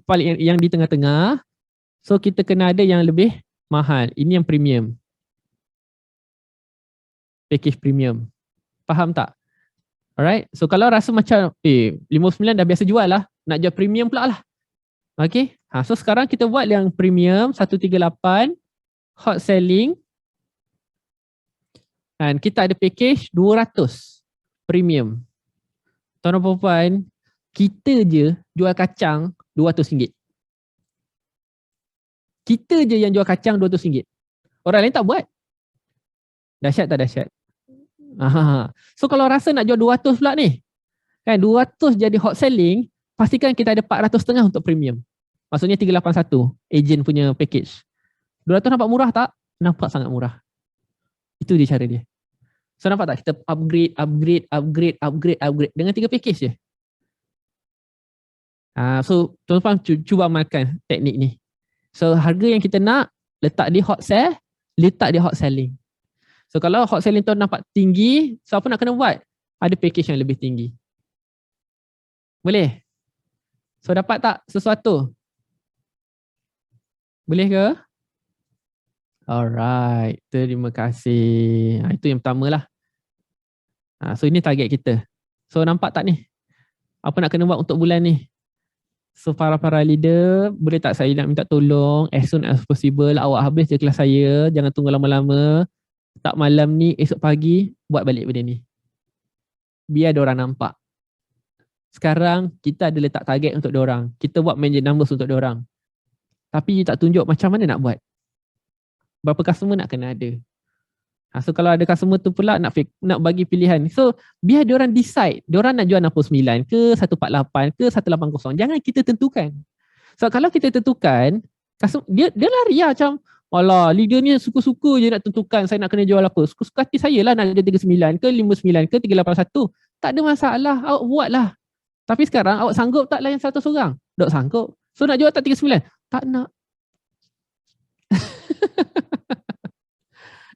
paling yang di tengah-tengah. So kita kena ada yang lebih mahal. Ini yang premium. Package premium. Faham tak? Alright. So kalau rasa macam 59 dah biasa jual lah. Nak jual premium pula lah. Okay. So sekarang kita buat yang premium 138 hot selling. Dan kita ada package 200 premium. Tuan-tuan perempuan, kita je jual kacang RM200. Kita je yang jual kacang RM200. Orang lain tak buat. Dahsyat tak dahsyat? So kalau rasa nak jual 200 pula ni, kan 200 jadi hot selling, pastikan kita ada 400.5 untuk premium. Maksudnya 381 agent punya package. 200 nampak murah tak? Nampak sangat murah. Itu dia cara dia. So nampak tak? Kita upgrade dengan 3 package je. So tuan-tuan cuba amalkan teknik ni. So harga yang kita nak letak di hot sale, letak di hot selling. So kalau hot selling tu nampak tinggi, so apa nak kena buat? Ada package yang lebih tinggi. Boleh? So dapat tak sesuatu? Boleh ke? Alright, terima kasih. Itu yang pertama lah. So ini target kita. So nampak tak ni? Apa nak kena buat untuk bulan ni? So para leader, boleh tak saya nak minta tolong as soon as possible awak habis je kelas saya, jangan tunggu lama-lama. Tak malam ni, esok pagi buat balik benda ni. Biar diorang nampak. Sekarang kita ada letak target untuk diorang. Kita buat manage numbers untuk diorang. Tapi you tak tunjuk macam mana nak buat. Berapa customer nak kena ada. So kalau ada customer tu pula nak bagi pilihan. So biar diorang decide. Diorang nak jual 69 ke 148 ke 180. Jangan kita tentukan. So kalau kita tentukan, dia lari lah macam, alah, leader ni suka-suka je nak tentukan saya nak kena jual apa. Suka-suka hati saya lah nak jual 39 ke 59 ke 381. Tak ada masalah, awak buat lah. Tapi sekarang awak sanggup tak layan 100 orang? Tak sanggup. So nak jual tak 39? Tak nak.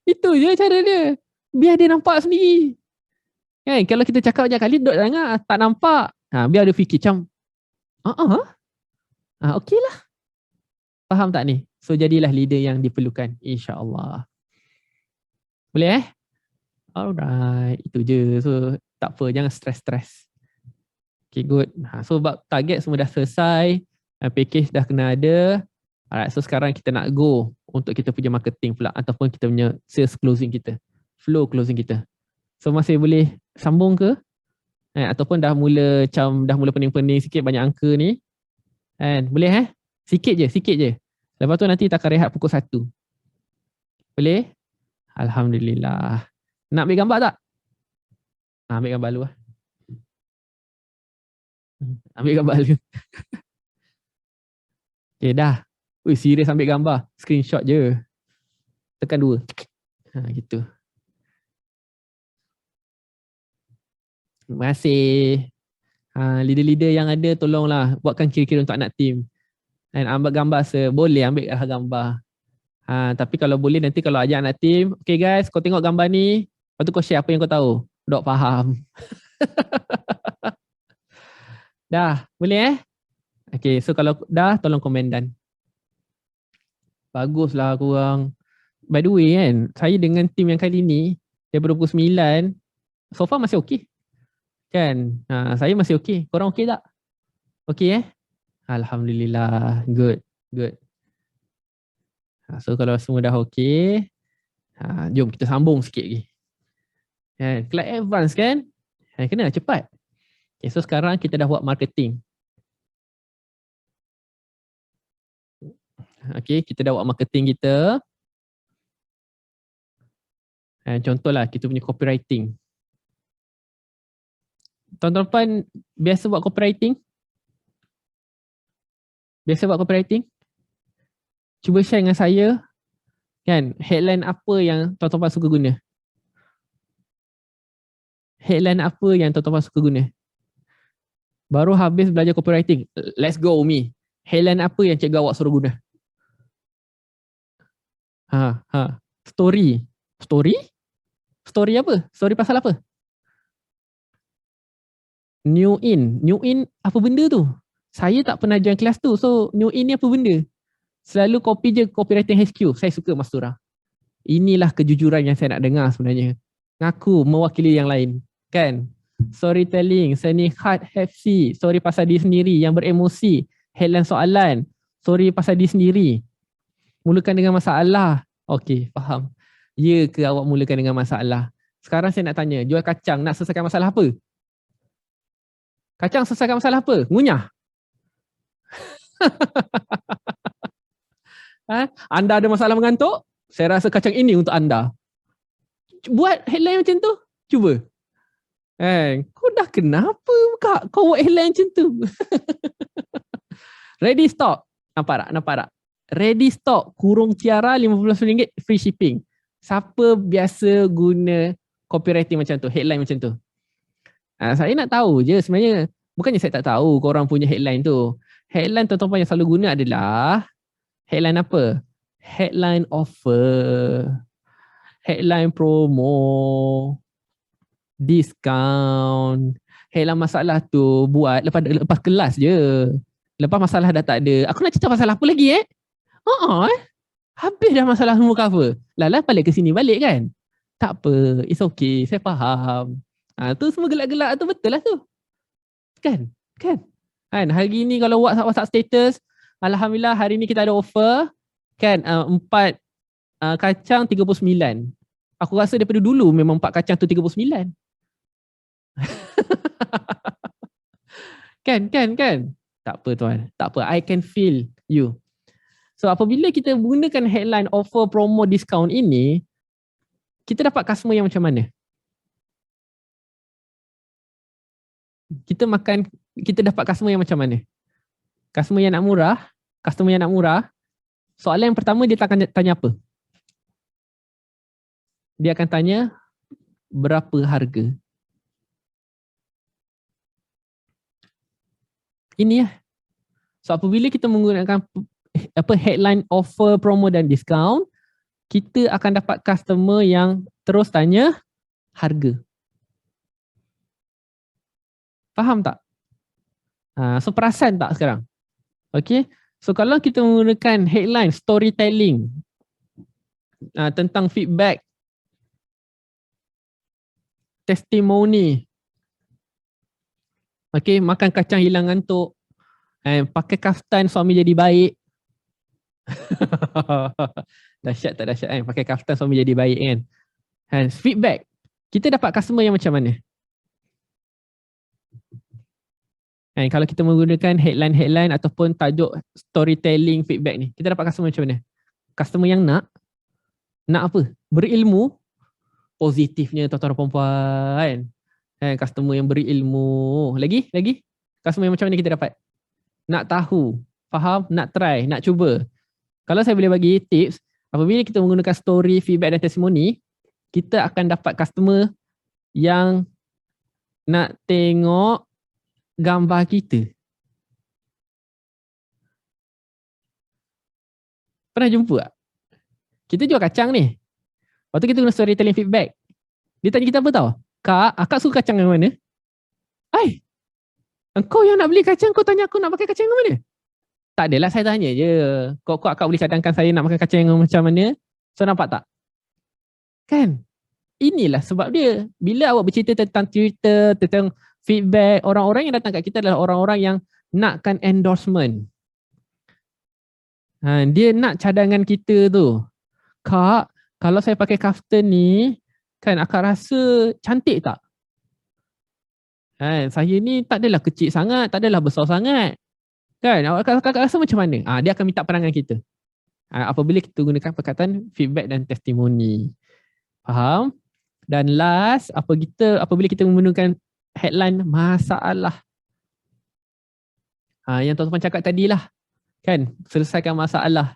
Itu je cara dia. Biar dia nampak sendiri. Kan? Kalau kita cakap banyak kali, duduk jangan, tak nampak. Biar dia fikir macam, okey lah. Faham tak ni? So jadilah leader yang diperlukan. InsyaAllah. Boleh Alright. Itu je. So tak apa, jangan stress-stress. Okay, good. So target semua dah selesai. Package dah kena ada. Alright, so sekarang kita nak go untuk kita punya marketing pula ataupun kita punya sales closing kita. Flow closing kita. So masih boleh sambung ke? Ataupun dah mula pening-pening sikit banyak angka ni. Boleh Sikit je. Lepas tu nanti kita akan rehat pukul 1. Boleh? Alhamdulillah. Nak ambil gambar tak? Ambil gambar lu lah. Ambil gambar lu. Okay, dah. Serius ambil gambar. Screenshot je. Tekan 2. Gitu. Terima kasih. Leader-leader yang ada tolonglah buatkan kira-kira untuk anak team. Dan ambil gambar boleh ambil gambar. Tapi kalau boleh nanti kalau ajak anak team, okay guys, kau tengok gambar ni, lepas tu kau share apa yang kau tahu. Dok faham. Dah, boleh Okay, so kalau dah tolong komen dan. Baguslah korang. By the way kan, saya dengan tim yang kali ni, daripada pukul 9, so far masih okey. Kan? Saya masih okey. Korang okey tak? Okey Alhamdulillah. Good. So kalau semua dah okey, jom kita sambung sikit lagi. Kelas advance kan? Kena cepat. Okay, so sekarang kita dah buat marketing. Okay, kita dah buat marketing kita. Contohlah kita punya copywriting. Tuan-tuan biasa buat copywriting? Cuba share dengan saya. Kan, headline apa yang tuan-tuan suka guna? Baru habis belajar copywriting. Let's go Umi. Headline apa yang cikgu awak suruh guna? Story. Story apa? Story pasal apa? New in apa benda tu? Saya tak pernah join kelas tu. So New In ni apa benda? Selalu copy je copywriting HQ. Saya suka Mas Surah. Inilah kejujuran yang saya nak dengar sebenarnya. Ngaku mewakili yang lain. Kan? Storytelling, seni hard hefsi, story pasal diri sendiri yang beremosi, headline soalan, story pasal diri sendiri. Mulakan dengan masalah. Okey, faham. Ya ke awak mulakan dengan masalah? Sekarang saya nak tanya, jual kacang nak selesaikan masalah apa? Kacang selesaikan masalah apa? Ngunyah. Anda ada masalah mengantuk? Saya rasa kacang ini untuk anda. Buat headline macam tu. Cuba. Kau dah kenapa kak? Kau buat headline macam tu. Ready stock. Nampak tak? Ready stock kurung tiara RM50 free shipping. Siapa biasa guna copywriting macam tu, headline macam tu? Saya nak tahu je sebenarnya. Bukannya saya tak tahu korang punya headline tu. Headline tuan-tuan yang selalu guna adalah headline apa? Headline offer. Headline promo. Discount. Headline masalah tu buat lepas kelas je. Lepas masalah dah tak ada. Aku nak cerita pasal apa lagi Habis dah masalah semua cover. Lala balik ke sini balik kan? Tak apa. It's okay. Saya faham. Tu semua gelak-gelak tu betul lah tu. Kan? Hari ni kalau WhatsApp status, alhamdulillah hari ni kita ada offer. Kan? 4 kacang 39. Aku rasa daripada dulu memang 4 kacang tu 39. Kan? Tak apa tuan. Tak apa. I can feel you. So apabila kita menggunakan headline offer promo discount ini, kita dapat customer yang macam mana? Kita dapat customer yang macam mana? Customer yang nak murah. Soalan yang pertama dia akan tanya apa? Dia akan tanya berapa harga? Ini ya. So apabila kita menggunakan headline offer promo dan discount, kita akan dapat customer yang terus tanya harga. Faham tak? So perasan tak sekarang? Okay. So kalau kita menggunakan headline storytelling tentang feedback, testimoni, okay, makan kacang hilang ngantuk, pakai kaftan suami jadi baik. Dahsyat tak dahsyat kan? Pakai kaftan suami jadi baik kan? Feedback. Kita dapat customer yang macam mana? Kalau kita menggunakan headline ataupun tajuk storytelling feedback ni, kita dapat customer macam mana? Customer yang nak apa? Berilmu, positifnya tuan-tuan dan perempuan. Customer yang berilmu. Lagi? Customer yang macam mana kita dapat? Nak tahu, faham, nak try, nak cuba. Kalau saya boleh bagi tips, apabila kita menggunakan story, feedback dan testimoni, kita akan dapat customer yang nak tengok gambar kita. Pernah jumpa tak? Kita jual kacang ni. Waktu kita guna storytelling feedback, dia tanya kita apa tau? Kak suka kacang yang mana? Engkau yang nak beli kacang, kau tanya aku nak pakai kacang yang mana? Tak adalah, saya tanya je. Kok akak boleh cadangkan saya nak makan kacang yang macam mana? So nampak tak? Kan? Inilah sebab dia. Bila awak bercerita tentang Twitter, tentang feedback, orang-orang yang datang kat kita adalah orang-orang yang nakkan endorsement. Dia nak cadangan kita tu. Kak, kalau saya pakai kaftan ni, kan akak rasa cantik tak? Saya ni tak adalah kecil sangat, tak adalah besar sangat. Kan? Awak rasa macam mana? Dia akan minta pandangan kita. Apabila kita gunakan perkataan feedback dan testimoni. Faham? Dan last, apabila kita menggunakan headline masalah. Yang tuan-tuan cakap tadilah. Kan? Selesaikan masalah.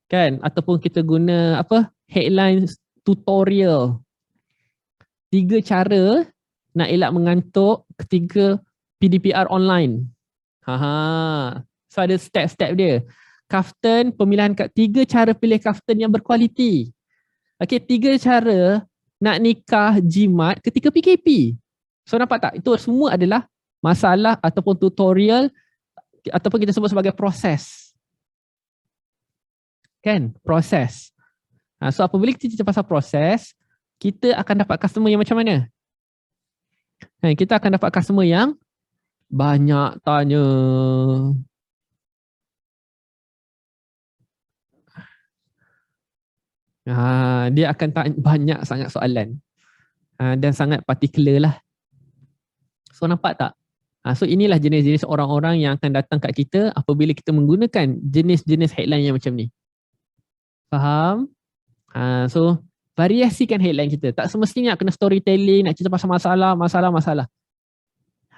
Kan? Ataupun kita guna headline tutorial. 3 cara nak elak mengantuk ketika PDPR online. So ada step-step dia. Kaftan, pemilihan 3 cara pilih kaftan yang berkualiti. Okay, 3 cara nak nikah jimat ketika PKP. So nampak tak? Itu semua adalah masalah ataupun tutorial ataupun kita sebut sebagai proses. Kan? Proses. So apabila kita cerita pasal proses, kita akan dapat customer yang macam mana? Kita akan dapat customer yang banyak tanya. Dia akan tanya banyak sangat soalan. Dan sangat particular lah. So nampak tak? So inilah jenis-jenis orang-orang yang akan datang kat kita apabila kita menggunakan jenis-jenis headline yang macam ni. Faham? So variasikan headline kita. Tak semestinya nak kena storytelling, nak cerita pasal masalah.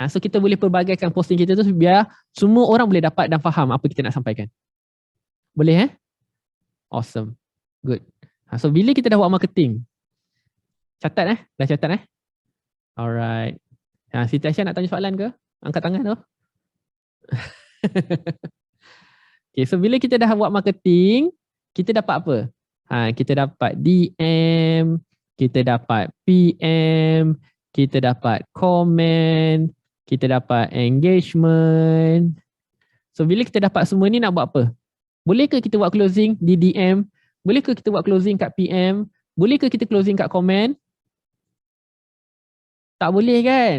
So kita boleh perbagaikan posting kita tu biar semua orang boleh dapat dan faham apa kita nak sampaikan. Boleh Awesome. Good. So bila kita dah buat marketing, catat dah catat Alright. Siti Aisyah nak tanya soalan ke? Angkat tangan tu. Okay, so bila kita dah buat marketing, kita dapat apa? Kita dapat DM, kita dapat PM, kita dapat komen, kita dapat engagement. So bila kita dapat semua ni nak buat apa? Boleh ke kita buat closing di DM? Boleh ke kita buat closing kat PM? Boleh ke kita closing kat komen? Tak boleh kan?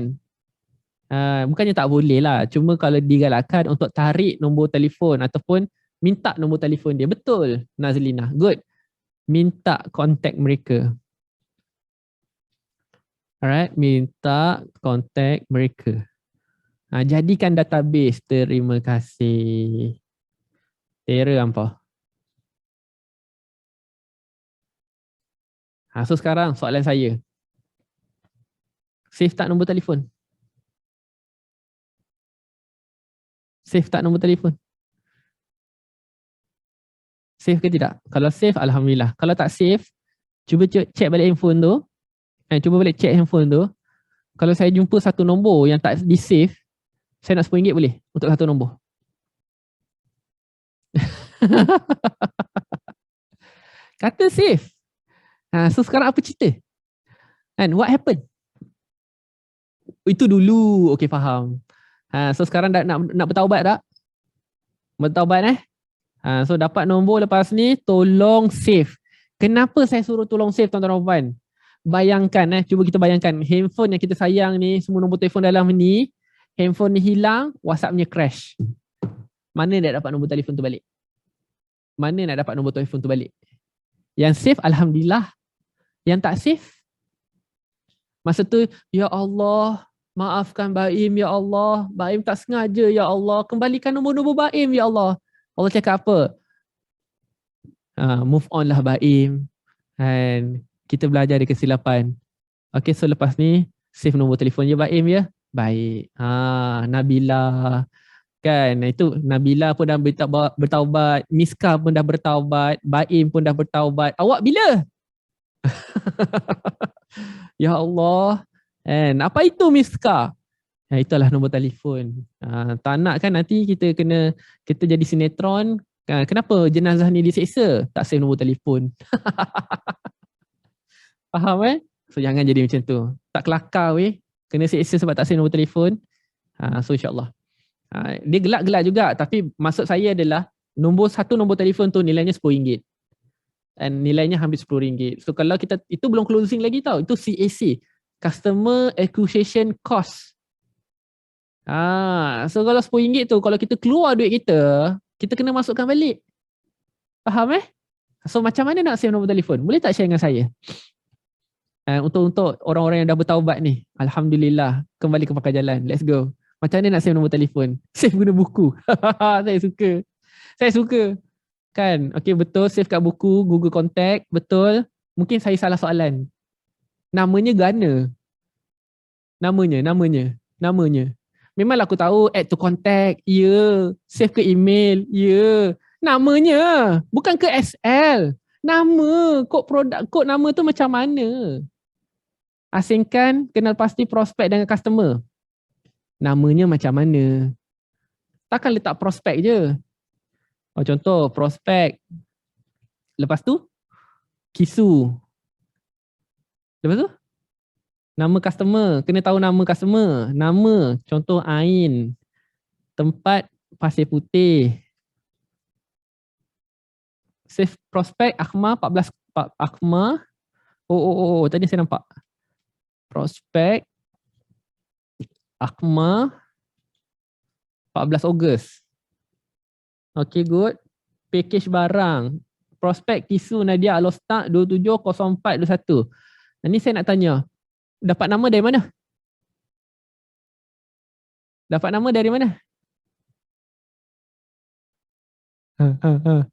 Bukannya tak boleh lah. Cuma kalau digalakkan untuk tarik nombor telefon ataupun minta nombor telefon dia. Betul Nazlina. Good. Minta kontak mereka. Alright. Minta kontak mereka. Jadikan database. Terima kasih. Terror hampa. So sekarang soalan saya. Save tak nombor telefon? Save tak nombor telefon? Save ke tidak? Kalau save, Alhamdulillah. Kalau tak save, cuba check balik handphone tu. Cuba balik check handphone tu. Kalau saya jumpa satu nombor yang tak di-save, saya nak RM10 boleh? Untuk satu nombor. Kata save. So sekarang apa cerita? What happened? Itu dulu. Okay, faham. So sekarang nak bertaubat tak? Bertaubat so dapat nombor lepas ni, tolong save. Kenapa saya suruh tolong save tuan-tuan dan puan? Bayangkan cuba kita bayangkan handphone yang kita sayang ni, semua nombor telefon dalam ni, handphone ni hilang, WhatsApp-nya crash. Mana nak dapat nombor telefon tu balik? Mana nak dapat nombor telefon tu balik? Yang save, Alhamdulillah. Yang tak save, masa tu, ya Allah, maafkan Baim, ya Allah. Baim tak sengaja, ya Allah. Kembalikan nombor-nombor Baim, ya Allah. Allah cakap apa? Move on lah Baim. And kita belajar dari kesilapan. Okay, so lepas ni, save nombor telefon je Baim ya. Baik. Nabila. Kan, itu Nabila pun dah bertaubat. Miska pun dah bertaubat. Baim pun dah bertaubat. Awak bila? Ya Allah. And apa itu Miska? Itulah nombor telefon. Tak nak kan nanti kita jadi sinetron. Kenapa jenazah ni diseksa? Tak save nombor telefon. Faham So jangan jadi macam tu. Tak kelakar kena seksa sebab tak save nombor telefon. So insyaAllah. Dia gelak-gelak juga. Tapi maksud saya adalah satu nombor telefon tu nilainya RM10. Dan nilainya hampir RM10. So kalau kita, itu belum closing lagi tau. Itu CAC. Customer Acquisition Cost. So kalau RM10 tu, kalau kita keluar duit kita kena masukkan balik. Faham So macam mana nak save nombor telefon? Boleh tak share dengan saya? Untuk orang-orang yang dah bertaubat ni. Alhamdulillah. Kembali ke pakai jalan. Let's go. Macam mana nak save nombor telefon? Save guna buku. Saya suka. Kan? Okay, betul. Save kat buku. Google Contact. Betul. Mungkin saya salah soalan. Namanya Gana. Namanya. Memanglah aku tahu add to contact. Ya. Save ke email. Ya. Namanya. Bukan ke SL. Nama. Kod nama tu macam mana? Asingkan, kenal pasti prospek dengan customer. Namanya macam mana? Takkan letak prospek je. Contoh, prospek. Lepas tu, kisu. Lepas tu, nama customer. Kena tahu nama customer. Nama, contoh Ain. Tempat Pasir Putih. Save Prospect Akhma 14 Akhma. Oh, tadi saya nampak. Prospect Akhma 14 Ogos. Okay, good. Package barang. Prospek Kisu Nadia Alostak 270421. Ini saya nak tanya. Dapat nama dari mana? Dapat nama dari mana?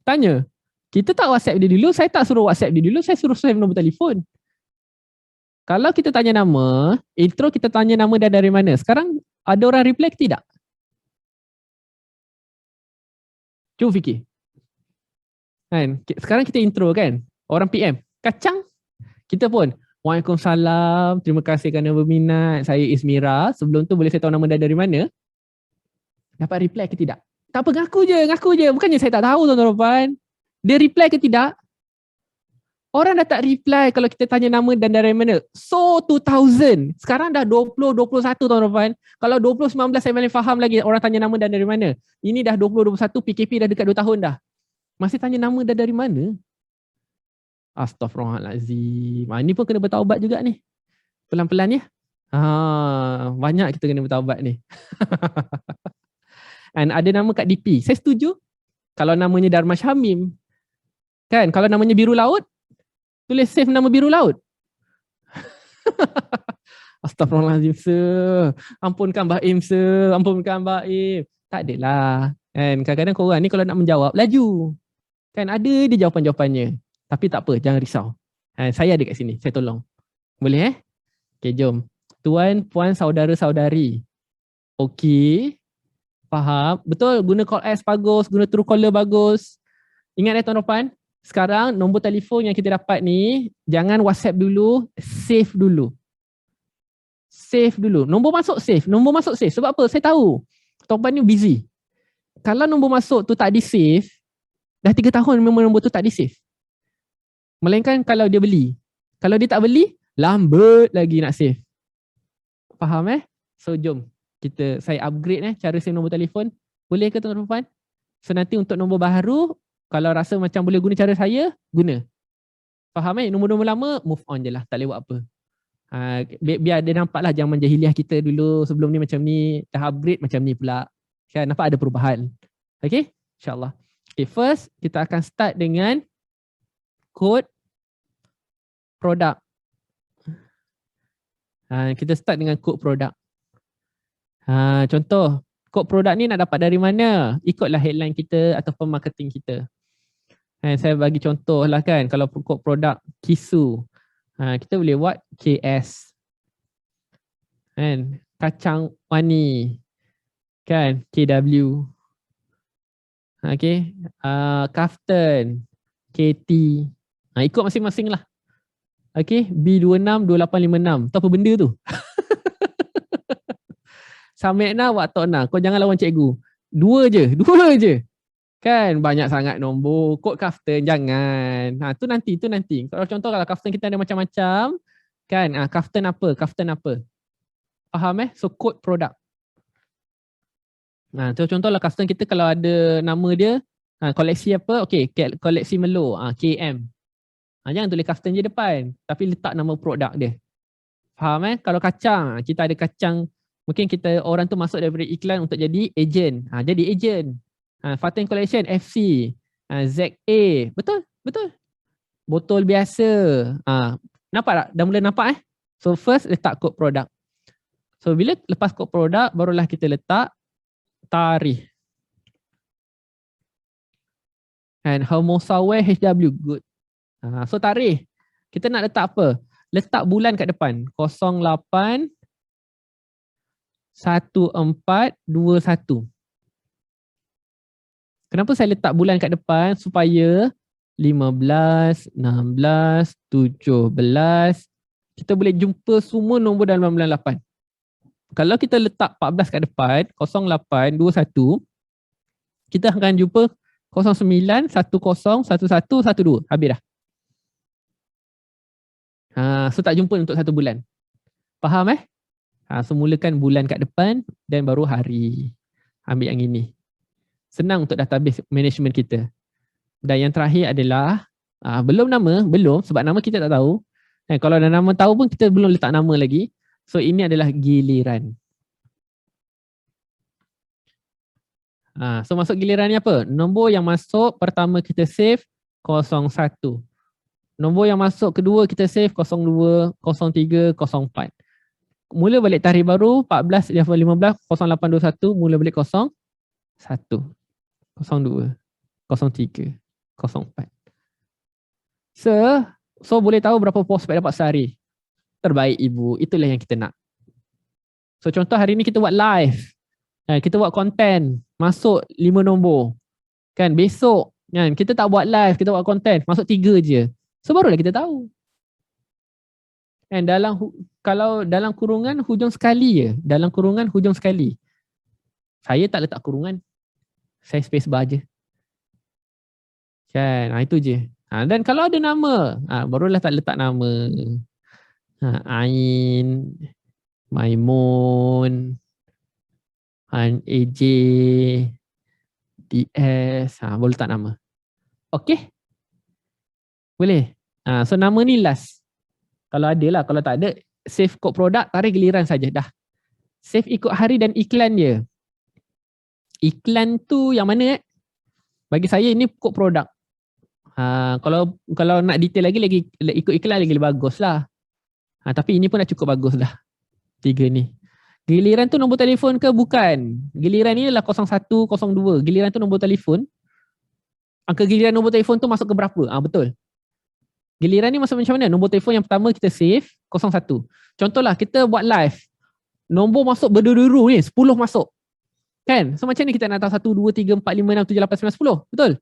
Tanya. Kita tak WhatsApp dia dulu. Saya tak suruh WhatsApp dia dulu. Saya suruh save nombor telefon. Kalau kita tanya nama, intro kita tanya nama dia dari mana. Sekarang ada orang reply ke tidak? Cuba fikir. Kan? Sekarang kita intro kan. Orang PM. Kacang. Kita pun. Waalaikumsalam. Terima kasih kerana berminat. Saya Ismira. Sebelum tu boleh saya tahu nama dia dari mana? Dapat reply ke tidak? Tak apa, ngaku je. Bukannya saya tak tahu tuan-tuan puan. Dia reply ke tidak? Orang dah tak reply kalau kita tanya nama dan dari mana. So 2000. Sekarang dah 2021 tuan-tuan puan. Kalau 2019 saya boleh faham lagi orang tanya nama dan dari mana. Ini dah 2021, PKP dah dekat 2 tahun dah. Masih tanya nama dan dari mana? Astaghfirullahalazim. Ini pun kena bertaubat juga ni. Pelan-pelan ya. Banyak kita kena bertaubat ni. And ada nama kat DP. Saya setuju. Kalau namanya Darmash Hamim. Kan? Kalau namanya Biru Laut, tulis save nama Biru Laut. Astaghfirullahalazim sir. Ampunkan Baim sir. Ampunkan Baim. Tak adalah. Kan? Kadang-kadang korang ni kalau nak menjawab, laju. Kan ada dia jawapan-jawapannya. Tapi tak apa, jangan risau. Saya ada kat sini, saya tolong. Boleh Okay, jom. Tuan, puan, saudara-saudari. Okey. Faham? Betul, guna call S bagus, guna Truecaller bagus. Ingat tuan puan, sekarang nombor telefon yang kita dapat ni, jangan WhatsApp dulu, save dulu. Save dulu. Nombor masuk save. Sebab apa? Saya tahu. Tuan puan ni busy. Kalau nombor masuk tu tak di-save, dah 3 tahun memang nombor tu tak di-save. Melainkan kalau dia beli. Kalau dia tak beli, lambat lagi nak save. Faham So jom saya upgrade cara save nombor telefon. Boleh ke tuan-tuan puan? So nanti untuk nombor baru, kalau rasa macam boleh guna cara saya, guna. Faham Nombor-nombor lama, move on je lah. Tak boleh buat apa. Biar dia nampak lah zaman jahiliah kita dulu. Sebelum ni macam ni, dah upgrade macam ni pula. Kan nampak ada perubahan. Okay? InsyaAllah. Okay, first kita akan start dengan kod produk. Kita start dengan kod produk. Contoh, kod produk ni nak dapat dari mana? Ikutlah headline kita ataupun marketing kita. Saya bagi contoh lah kan, kalau kod produk Kisu, kita boleh buat KS. Kacang Wani, kan, KW. Okay, Kaftan, KT. Ikut masing-masing lah. Okay, B262856. Tu apa benda tu? Samekna waktona. Kau jangan lawan cikgu. Dua je. Kan banyak sangat nombor. Kod Kaftan jangan. Tu nanti. Kalau contoh kalau Kaftan kita ada macam-macam. Kan, Kaftan apa? Faham So kod produk. Contohlah Kaftan kita kalau ada nama dia. Koleksi apa? Okay, koleksi Melo. KM. Jangan tulis Kaftan je depan. Tapi letak nama produk dia. Faham Kalau kacang, kita ada kacang. Mungkin kita orang tu masuk daripada iklan untuk jadi ejen. Jadi ejen. Fatin Collection FC. ZA. Betul? Botol biasa. Nampak tak? Dah mula nampak So first letak kod produk. So bila lepas kod produk, barulah kita letak tarikh. And Homosaware HW. Good. So tarikh. Kita nak letak apa? Letak bulan kat depan. 08 1421. Kenapa saya letak bulan kat depan? Supaya 15, 16, 17 kita boleh jumpa semua nombor dalam bulan 8. Kalau kita letak 14 kat depan, 0821, kita akan jumpa 09, 10, 11, 12. Habis dah. So tak jumpa untuk 1 bulan. Faham So mulakan bulan kat depan dan baru hari. Ambil yang ini. Senang untuk database management kita. Dan yang terakhir adalah belum nama, belum sebab nama kita tak tahu. Kalau dah nama tahu pun kita belum letak nama lagi. So ini adalah giliran. So masuk giliran ni apa? Nombor yang masuk pertama kita save 01. Nombor yang masuk kedua kita save 02, 03, 04. Mula balik tarikh baru 14, 15, 0821, mula balik 01, 02, 03, 04. So boleh tahu berapa prospek dapat sehari. Terbaik ibu, itulah yang kita nak. So contoh hari ni kita buat live. Kita buat konten, masuk 5 nombor. Kan besok kan kita tak buat live, kita buat konten, masuk 3 je. So barulah kita tahu. And kalau dalam kurungan hujung sekali je. Dalam kurungan hujung sekali. Saya tak letak kurungan. Saya space bar je. Kan, itu je. Dan kalau ada nama, barulah tak letak nama. Ain, Maimun, AJ, DS, boleh letak nama. Okay? Boleh? So nama ni last. Kalau ada lah, kalau tak ada, save kod produk, tarik giliran saja dah. Save ikut hari dan iklan dia. Iklan tu yang mana? Bagi saya ini kod produk. Kalau nak detail lagi ikut iklan lagi bagus lah. Tapi ini pun dah cukup bagus dah. 3 ni. Giliran tu nombor telefon ke? Bukan. Giliran ni adalah 01, 02. Giliran tu nombor telefon. Angka giliran nombor telefon tu masuk ke berapa? Betul. Giliran ni masuk macam mana? Nombor telefon yang pertama kita save 01. Contohlah kita buat live. Nombor masuk berduru-duru ni 10 masuk. Kan? So macam ni kita nak tahu 1, 2, 3, 4, 5, 6, 7, 8, 9, 10. Betul?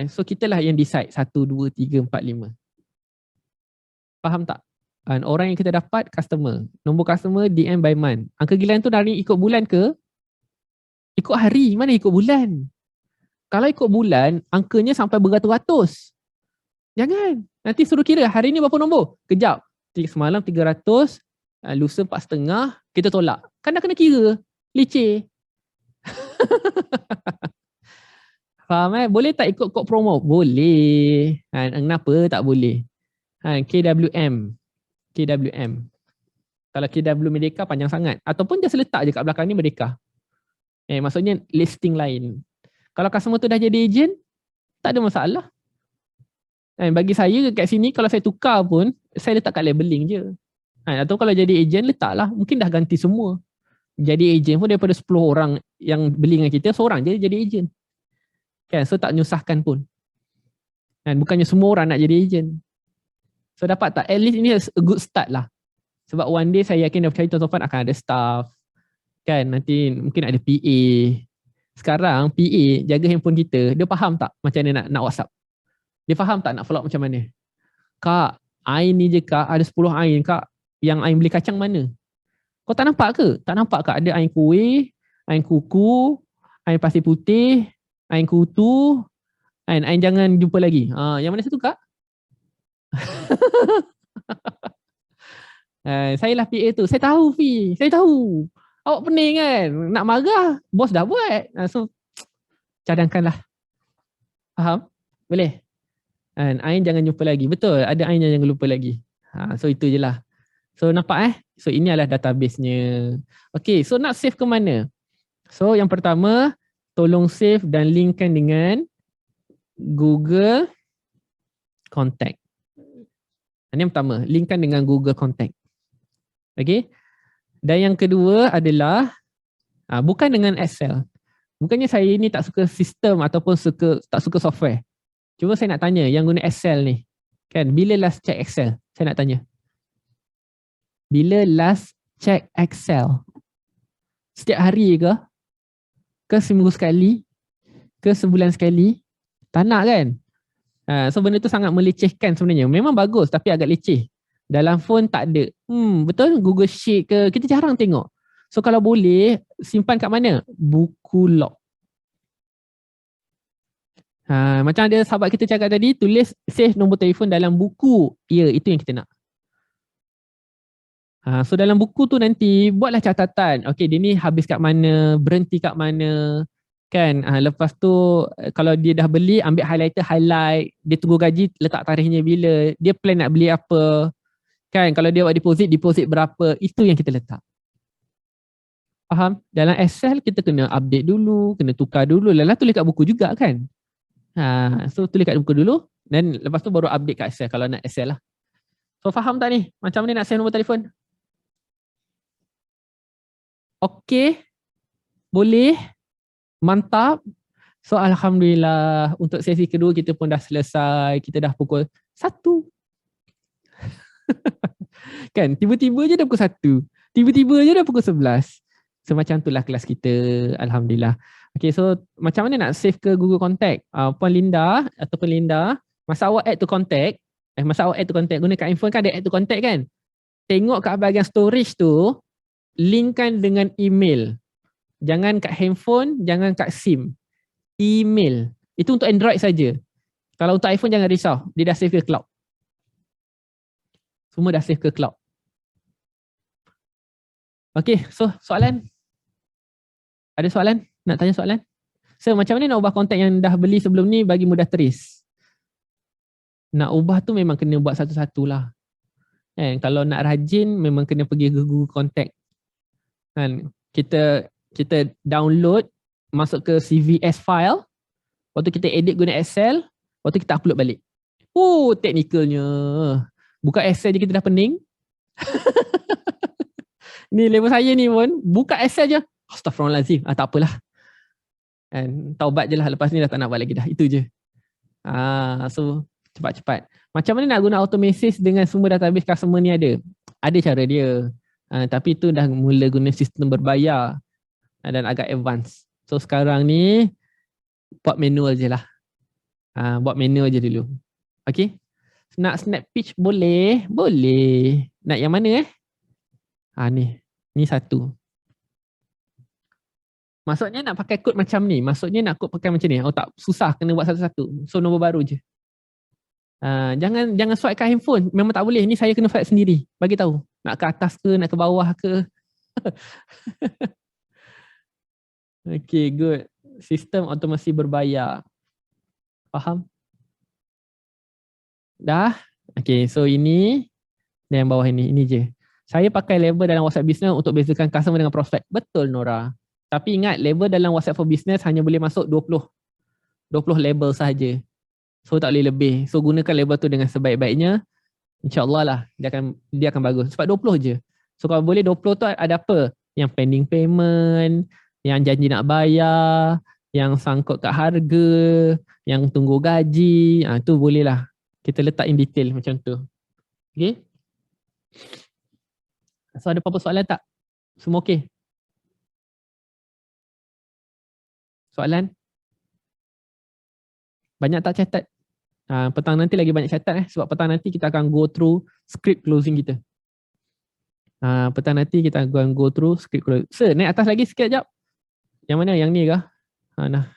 So kita lah yang decide 1, 2, 3, 4, 5. Faham tak? Orang yang kita dapat customer. Nombor customer DM by month. Angka giliran tu dari ikut bulan ke? Ikut hari. Mana ikut bulan? Kalau ikut bulan, angkanya sampai beratus-ratus. Jangan. Nanti suruh kira hari ni berapa nombor? Kejap. Semalam 300, lusa 4,5, kita tolak. Kan dah kena kira. Liceh. Faham Boleh tak ikut kod promo? Boleh. Kenapa tak boleh? KWM. Kalau KW Merdeka panjang sangat. Ataupun just letak je kat belakang ni Merdeka. Maksudnya listing lain. Kalau customer tu dah jadi agent, tak ada masalah. Bagi saya kat sini, kalau saya tukar pun, saya letak kat labeling je. Atau kalau jadi agent, letaklah. Mungkin dah ganti semua. Jadi agent pun daripada 10 orang yang beli dengan kita, seorang je jadi agent. Kan? So tak nyusahkan pun. Bukannya semua orang nak jadi agent. So dapat tak? At least ini a good start lah. Sebab one day saya yakin Dr. Taufan akan ada staff. Kan? Nanti mungkin ada PA. Sekarang PA jaga handphone kita, dia faham tak macam mana nak WhatsApp? Dia faham tak nak follow up macam mana? Kak, Ain ni je kak, ada 10 Ain kak. Yang Ain beli kacang mana? Kau tak nampak ke? Tak nampak kak? Ada Ain kuih, Ain kuku, Ain pasir putih, Ain kutu, Ain jangan jumpa lagi. Yang mana satu kak? Saya lah PA tu. Saya tahu Fi. Saya tahu. Awak pening kan? Nak marah. Bos dah buat. So, cadangkanlah. Faham? Boleh? Ain jangan jumpa lagi. Betul. Ada Ain yang jangan lupa lagi. So, itu je lah. So, nampak So, ini adalah database-nya. Okay. So, nak save ke mana? So, yang pertama, tolong save dan linkkan dengan Google Contact. Ini yang pertama, linkkan dengan Google Contact. Okay. Dan yang kedua adalah bukan dengan Excel. Bukannya saya ni tak suka sistem ataupun tak suka software. Cuma saya nak tanya yang guna Excel ni. Kan, bila last check Excel? Saya nak tanya. Bila last check Excel? Setiap hari ke? Ke seminggu sekali? Ke sebulan sekali? Tak nak kan? So benda tu sangat melecehkan sebenarnya. Memang bagus tapi agak leceh. Dalam phone tak ada. Betul? Google Sheet ke? Kita jarang tengok. So kalau boleh, simpan kat mana? Buku log. Macam ada sahabat kita cakap tadi, tulis save nombor telefon dalam buku. Ya, itu yang kita nak. So dalam buku tu nanti, buatlah catatan. Okay, dia ni habis kat mana, berhenti kat mana. Kan, lepas tu kalau dia dah beli, ambil highlighter, highlight, dia tunggu gaji, letak tarikhnya bila, dia plan nak beli apa. Kan, kalau dia buat deposit, deposit berapa, itu yang kita letak. Faham? Dalam Excel kita kena update dulu, kena tukar dulu. Lepas tulis kat buku juga kan. So tulis kat buku dulu dan lepas tu baru update kat Excel kalau nak Excel lah. So faham tak ni? Macam mana nak save nombor telefon? Okey. Boleh. Mantap. So alhamdulillah untuk sesi kedua kita pun dah selesai. Kita dah pukul 1. Kan tiba-tiba je dah pukul 1. Tiba-tiba je dah pukul 11. So macam itulah kelas kita, alhamdulillah. Okay, so macam mana nak save ke Google Contact? Puan Linda ataupun Linda, masa awak add to contact, gunakan iPhone kan ada add to contact kan? Tengok kat bahagian storage tu, linkkan dengan email. Jangan kat handphone, jangan kat SIM. Email. Itu untuk Android saja. Kalau untuk iPhone jangan risau, dia dah save ke cloud. Semua dah save ke cloud. Okay, so soalan? Ada soalan? Nak tanya soalan? So macam mana nak ubah kontak yang dah beli sebelum ni bagi mudah teris? Nak ubah tu memang kena buat satu-satu lah. Kalau nak rajin memang kena pergi ke Google Contact. Kan? Kita download, masuk ke CVS file, waktu kita edit guna Excel, waktu kita upload balik. Teknikalnya. Buka Excel je kita dah pening. Ni level saya ni pun, buka Excel je. Astaghfirullahaladzim. Tak apalah. Taubat je lah. Lepas ni dah tak nak buat lagi dah. Itu je. So, cepat-cepat. Macam mana nak guna automation dengan semua database customer ni ada? Ada cara dia. Tapi tu dah mula guna sistem berbayar. Dan agak advance. So, sekarang ni, buat manual je lah. Buat manual je dulu. Okay? Nak snap pitch boleh? Boleh. Nak yang mana Ni satu. Maksudnya nak pakai kod macam ni. Maksudnya nak kod pakai macam ni. Tak, susah kena buat satu-satu. So nombor baru je. Jangan swipe kat handphone. Memang tak boleh. Ni saya kena swipe sendiri. Bagi tahu. Nak ke atas ke, nak ke bawah ke. Okay, good. Sistem otomasi berbayar. Faham? Dah? Okay, so ini dan yang bawah ini je. Saya pakai label dalam WhatsApp Business untuk bezakan customer dengan prospek. Betul, Nora. Tapi ingat, label dalam WhatsApp for Business hanya boleh masuk 20 label sahaja. So tak boleh lebih. So gunakan label tu dengan sebaik-baiknya. InsyaAllah lah, dia akan bagus. Sebab 20 je. So kalau boleh 20 tu ada apa? Yang pending payment, yang janji nak bayar, yang sangkut kat harga, yang tunggu gaji. Tu boleh lah. Kita letak in detail macam tu. Okay? So ada apa-apa soalan tak? Semua okey? Soalan? Banyak tak catat? Petang nanti lagi banyak catat sebab petang nanti kita akan go through script closing kita. Petang nanti kita akan go through script closing. Sir, naik atas lagi sikit sekejap. Yang mana? Yang ni kah? Nah.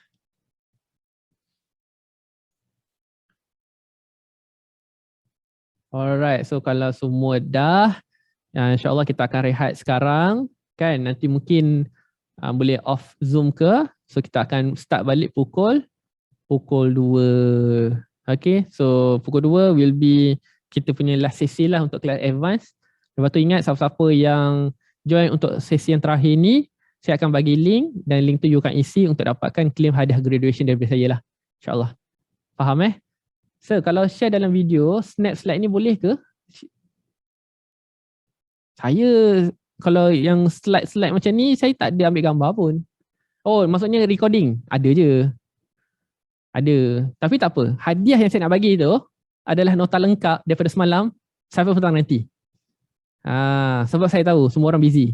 Alright, so kalau semua dah, insyaAllah kita akan rehat sekarang. Kan, nanti mungkin boleh off Zoom ke. So kita akan start balik pukul 2. Okay, so pukul 2 will be kita punya last sesi lah untuk kelas advance. Lepas tu ingat siapa-siapa yang join untuk sesi yang terakhir ni, saya akan bagi link dan link tu you akan isi untuk dapatkan claim hadiah graduation daripada saya lah. InsyaAllah. Faham So kalau share dalam video, snap slide ni boleh ke? Saya, kalau yang slide-slide macam ni, saya tak ada ambil gambar pun. Maksudnya recording? Ada je. Ada. Tapi tak apa. Hadiah yang saya nak bagi tu adalah nota lengkap daripada semalam sampai petang nanti. Sebab saya tahu semua orang busy.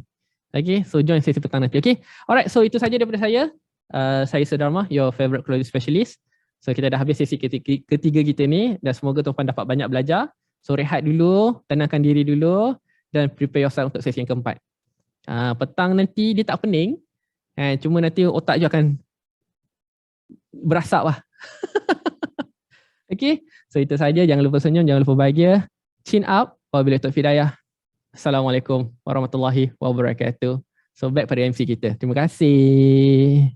Okay, so join sesi petang nanti. Okay, alright. So itu saja daripada saya. Saya Sudharma, your favorite clothing specialist. So kita dah habis sesi ketiga kita ni dan semoga tuan-tuan dapat banyak belajar. So rehat dulu, tenangkan diri dulu dan prepare yourself untuk sesi yang keempat. Petang nanti dia tak pening. Cuma nanti otak je akan berasap lah. Okay, so itu saja. Jangan lupa senyum, jangan lupa bahagia. Chin up. Wabillahi taufiq hidayah. Assalamualaikum warahmatullahi wabarakatuh. So back pada MC kita. Terima kasih.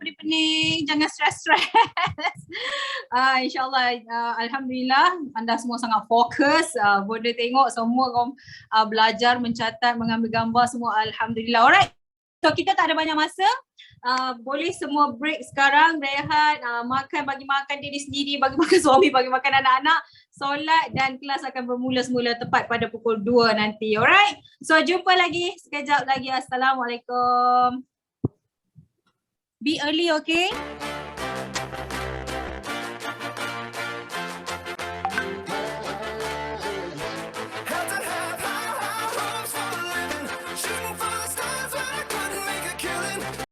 pening-pening, jangan stres-stres. InsyaAllah, Alhamdulillah anda semua sangat fokus. Boleh tengok semua belajar, mencatat, mengambil gambar semua. Alhamdulillah. Alright. So kita tak ada banyak masa. Boleh semua break sekarang, rehat, makan, bagi makan diri sendiri, bagi makan suami, bagi makan anak-anak, solat, dan kelas akan bermula semula tepat pada pukul 2 nanti. Alright, so jumpa lagi sekejap lagi. Assalamualaikum. Be early, okay?